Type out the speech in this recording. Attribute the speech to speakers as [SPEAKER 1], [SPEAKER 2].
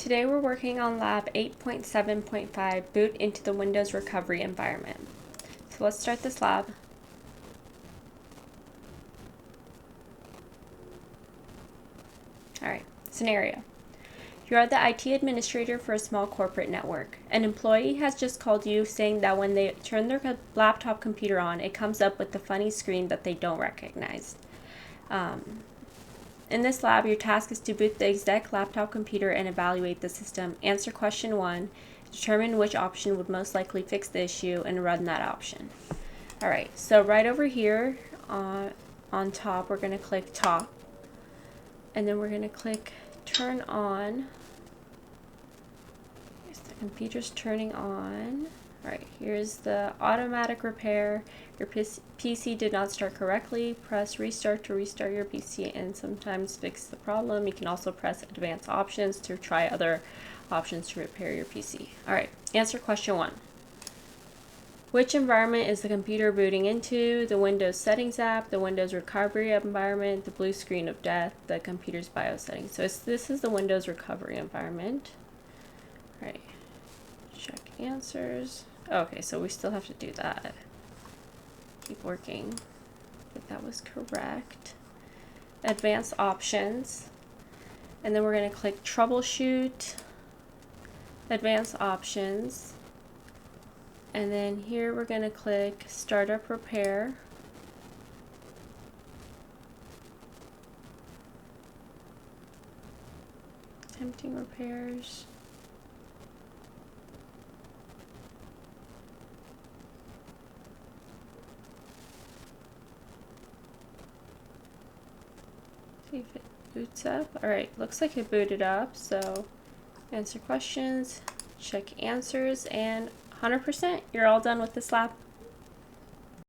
[SPEAKER 1] Today we're working on lab 8.7.5, boot into the Windows recovery environment. So let's start this lab. Alright, scenario. You are the IT administrator for a small corporate network. An employee has just called you saying that when they turn their laptop computer on, it comes up with the funny screen that they don't recognize. In this lab, your task is to boot the exec laptop computer and evaluate the system. Answer question 1, determine which option would most likely fix the issue, and run that option. Alright, so right over here on top, we're going to click top. And then we're going to click turn on. Yes, the computer's turning on. Alright, here's the automatic repair. Your PC did not start correctly. Press restart to restart your PC and sometimes fix the problem. You can also press advanced options to try other options to repair your PC. Alright, answer question 1. Which environment is the computer booting into? The Windows Settings app, the Windows Recovery environment, the blue screen of death, the computer's BIOS settings. So this is the Windows Recovery environment. Alright, check answers. Okay, so we still have to do that. Keep working. If that was correct. Advanced options. And then we're going to click troubleshoot. Advanced options. And then here we're going to click startup repair. Attempting repairs. See if it boots up. Alright, looks like it booted up. So answer questions, check answers, and 100%, you're all done with this lab.